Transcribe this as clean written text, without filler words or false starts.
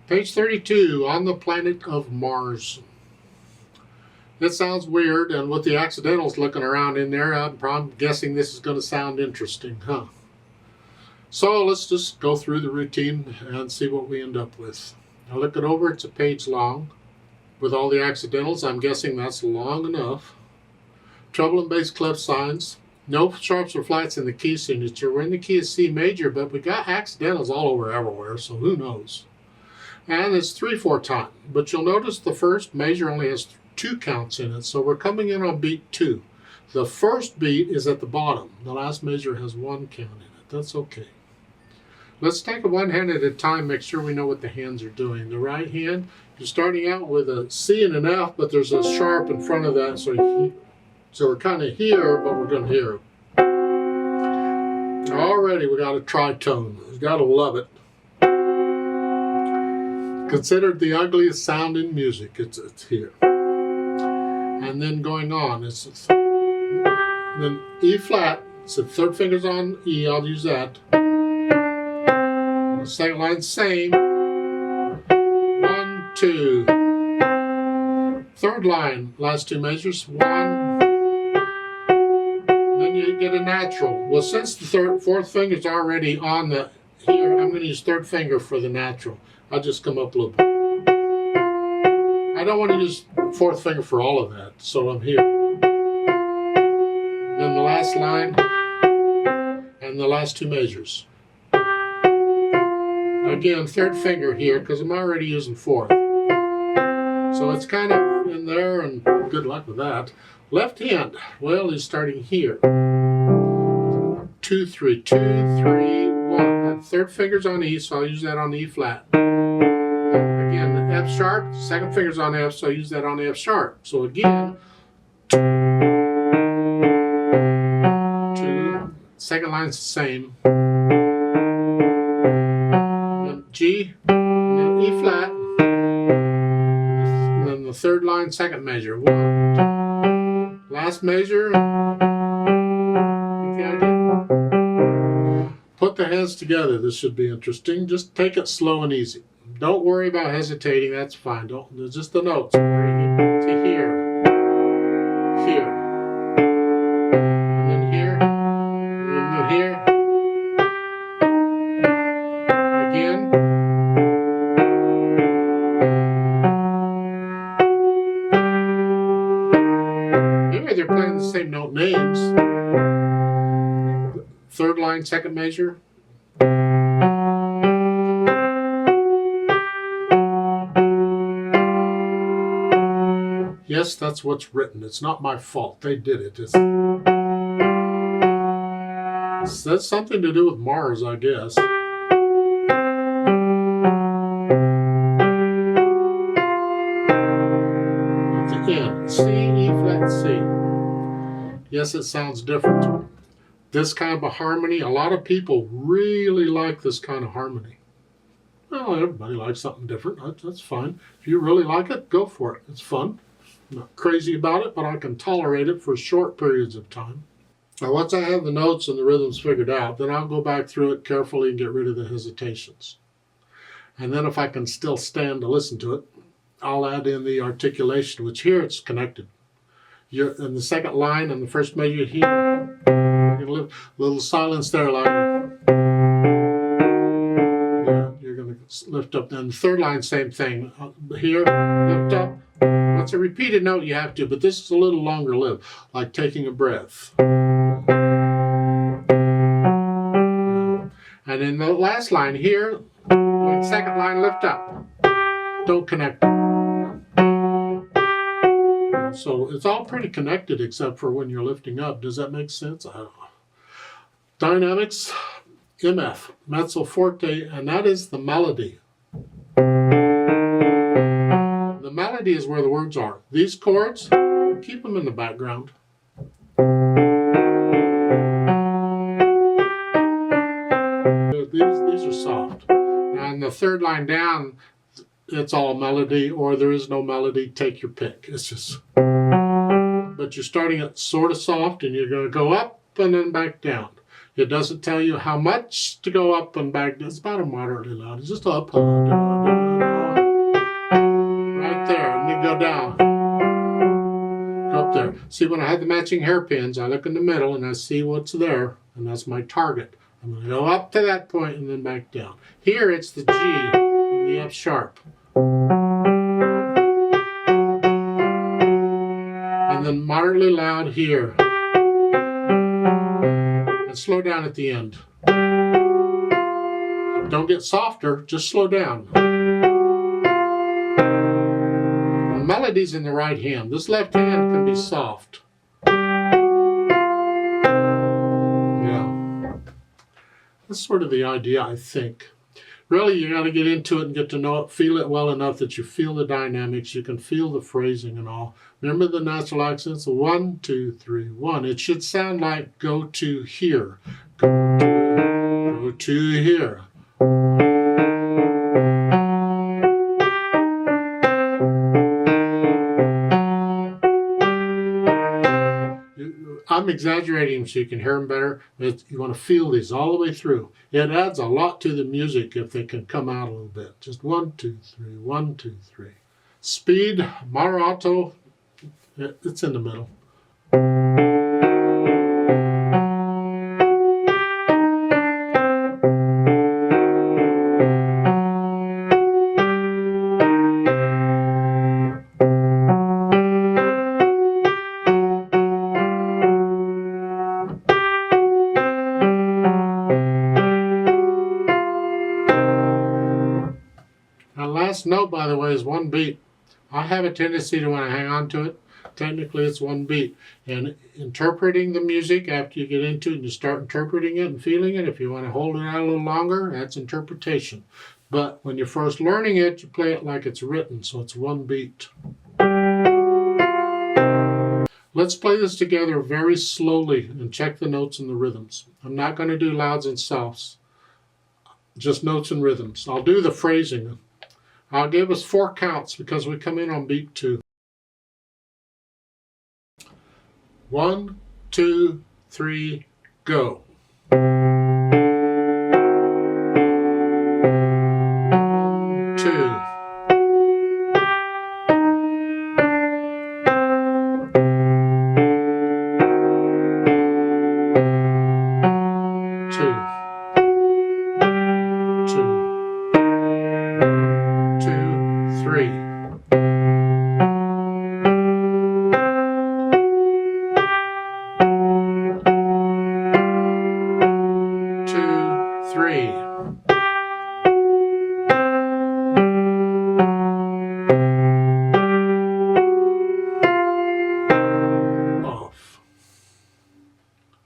Page 32, on the planet of Mars. It sounds weird, and with the accidentals looking around in there, I'm guessing this is going to sound interesting, huh? So let's just go through the routine and see what we end up with. I look it over, it's a page long. With all the accidentals, I'm guessing that's long enough. Treble and bass clef signs. No sharps or flats in the key signature. We're in the key of C major, but we got accidentals all over everywhere, so who knows? And it's 3/4 time. But you'll notice the first measure only has 2 counts in it, so we're coming in on beat 2. The first beat is at the bottom. The last measure has 1 count in it. That's okay. Let's take it one hand at a time, make sure we know what the hands are doing. The right hand, you're starting out with a C and an F, but there's a sharp in front of that, so we're kind of here, but we're going to hear. Already we got a tritone. We've got to love it. Considered the ugliest sound in music. It's here. And then going on, then E flat. So third finger's on E. I'll use that. The second line, same. 1, 2. Third line, last 2 measures. 1. Then you get a natural. Well, since the fourth finger's already on the here, I'm going to use third finger for the natural. I'll just come up a little bit. I don't want to use fourth finger for all of that, so I'm here. Then the last line, and the last 2 measures. Again, third finger here, because I'm already using fourth. So it's kind of in there, and good luck with that. Left hand, well, is starting here. 2, 3, 2, 3, 1. And third finger's on E, so I'll use that on the E flat. Again, the F sharp, second finger's on F, so I use that on the F sharp. So again, 2, second line's the same. Then G, and then E flat, and then the third line, second measure. 1, 2. Last measure. Put the hands together. This should be interesting. Just take it slow and easy. Don't worry about hesitating. That's fine. Don't. Just the notes. To here, here, and then here, and then here. Again. Here they're playing the same note names. Third line, second measure. Yes, that's what's written. It's not my fault. They did it. That's something to do with Mars, I guess. At the end, C, E flat, C. Yes, it sounds different. This kind of a harmony, a lot of people really like this kind of harmony. Well, everybody likes something different. That's fine. If you really like it, go for it. It's fun. I'm not crazy about it, but I can tolerate it for short periods of time. Now, once I have the notes and the rhythms figured out, then I'll go back through it carefully and get rid of the hesitations. And then if I can still stand to listen to it, I'll add in the articulation, which here it's connected. You're in the second line and the first measure here. A little silence there, like you're going to lift up. Then the third line, same thing. Here, lift up. It's a repeated note you have to, but this is a little longer lived, like taking a breath. And in the last line here, going second line, lift up. Don't connect. So it's all pretty connected except for when you're lifting up. Does that make sense? I don't know. Dynamics, MF, mezzo forte, and that is the melody. The melody is where the words are. These chords, keep them in the background. These are soft. And the third line down, it's all melody, or there is no melody. Take your pick. It's just, but you're starting it sort of soft, and you're going to go up and then back down. It doesn't tell you how much to go up and back. It's about a moderately loud. It's just up. See, when I have the matching hairpins, I look in the middle and I see what's there, and that's my target. I'm going to go up to that point and then back down. Here it's the G and the F sharp. And then moderately loud here. And slow down at the end. Don't get softer, just slow down. The melody's in the right hand. This left hand can be soft. Yeah. That's sort of the idea, I think. Really, you got to get into it and get to know it, feel it well enough that you feel the dynamics, you can feel the phrasing and all. Remember the natural accents? 1, 2, 3, 1. It should sound like go to here. Go to here. I'm exaggerating so you can hear them better. You want to feel these all the way through. It adds a lot to the music if they can come out a little bit. Just 1, 2, 3, 1, 2, 3. Speed, moderato, it's in the middle. Last note, by the way, is one beat. I have a tendency to want to hang on to it. Technically, it's one beat. And interpreting the music after you get into it and you start interpreting it and feeling it, if you want to hold it out a little longer, that's interpretation. But when you're first learning it, you play it like it's written, so it's one beat. Let's play this together very slowly and check the notes and the rhythms. I'm not going to do louds and softs, just notes and rhythms. I'll do the phrasing. I'll give us 4 counts because we come in on beat 2. 1, 2, 3, go. 2. 2, 3.